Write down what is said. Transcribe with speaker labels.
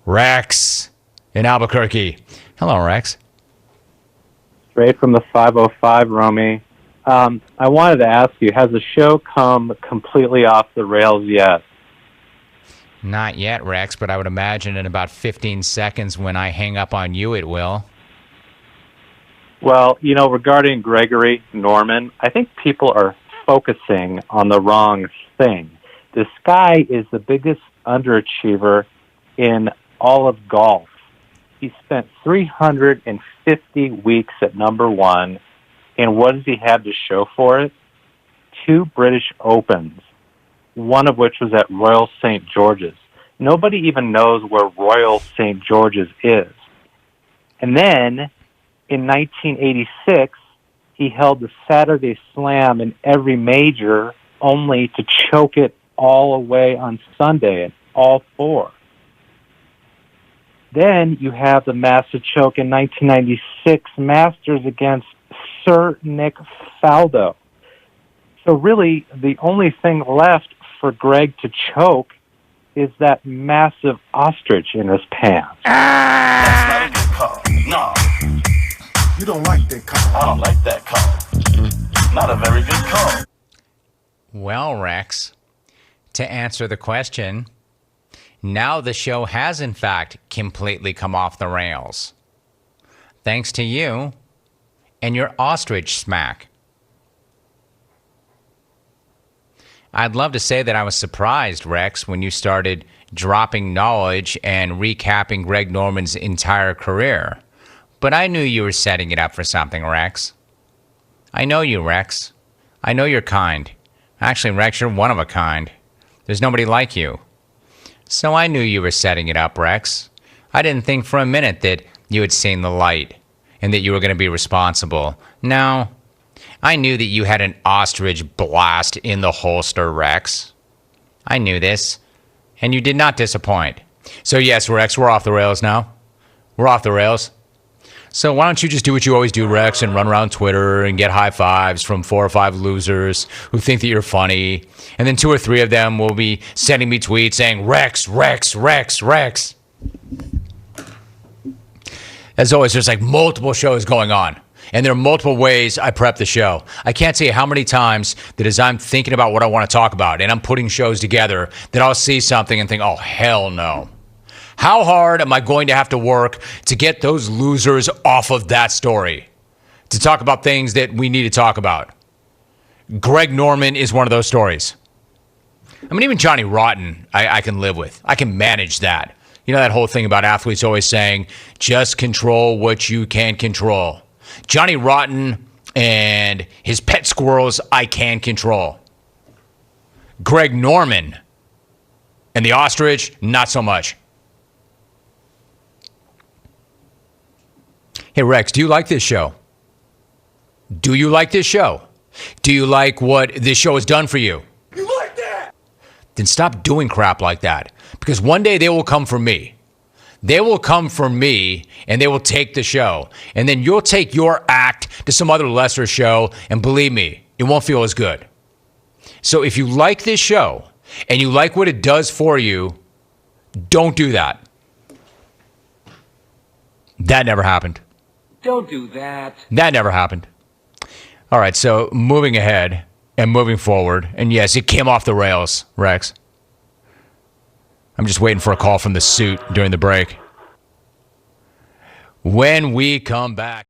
Speaker 1: Rex in Albuquerque. Hello, Rex.
Speaker 2: Straight from the 505, Romy. I wanted to ask you, has the show come completely off the rails yet?
Speaker 1: Not yet, Rex, but I would imagine in about 15 seconds when I hang up on you, it will.
Speaker 2: Well, regarding Gregory Norman, I think people are focusing on the wrong thing. This guy is the biggest underachiever in all of golf. He spent 350 weeks at number one, and what does he have to show for it? 2 British Opens, one of which was at Royal St. George's. Nobody even knows where Royal St. George's is. And then, in 1986, he held the Saturday Slam in every major, only to choke it all away on Sunday at all 4. Then you have the massive choke in 1996 Masters against Sir Nick Faldo. So really, the only thing left for Greg to choke is that massive ostrich in his pants.
Speaker 3: That's not a good call. No. You don't like that call. I don't like that call. Not a very good call.
Speaker 1: Well, Rex, to answer the question, now the show has, in fact, completely come off the rails. Thanks to you and your ostrich smack. I'd love to say that I was surprised, Rex, when you started dropping knowledge and recapping Greg Norman's entire career. But I knew you were setting it up for something, Rex. I know you, Rex. I know you're kind. Actually, Rex, you're one of a kind. There's nobody like you. So I knew you were setting it up, Rex. I didn't think for a minute that you had seen the light and that you were going to be responsible. No, I knew that you had an ostrich blast in the holster, Rex. I knew this, and you did not disappoint. So yes, Rex, we're off the rails now. We're off the rails. So why don't you just do what you always do, Rex, and run around Twitter and get high fives from 4 or 5 losers who think that you're funny. And then 2 or 3 of them will be sending me tweets saying, Rex, Rex, Rex, Rex. As always, there's like multiple shows going on. And there are multiple ways I prep the show. I can't say how many times that as I'm thinking about what I want to talk about and I'm putting shows together, that I'll see something and think, oh, hell no. How hard am I going to have to work to get those losers off of that story? To talk about things that we need to talk about. Greg Norman is one of those stories. I mean, even Johnny Rotten, I can live with. I can manage that. You know that whole thing about athletes always saying, just control what you can control. Johnny Rotten and his pet squirrels, I can control. Greg Norman and the ostrich, not so much. Hey, Rex, do you like this show? Do you like this show? Do you like what this show has done for you?
Speaker 3: You like that?
Speaker 1: Then stop doing crap like that. Because one day they will come for me. They will come for me and they will take the show. And then you'll take your act to some other lesser show. And believe me, it won't feel as good. So if you like this show and you like what it does for you, don't do that. That never happened.
Speaker 4: Don't do that.
Speaker 1: That never happened. All right, so moving ahead and moving forward, and yes, it came off the rails, Rex. I'm just waiting for a call from the suit during the break. When we come back.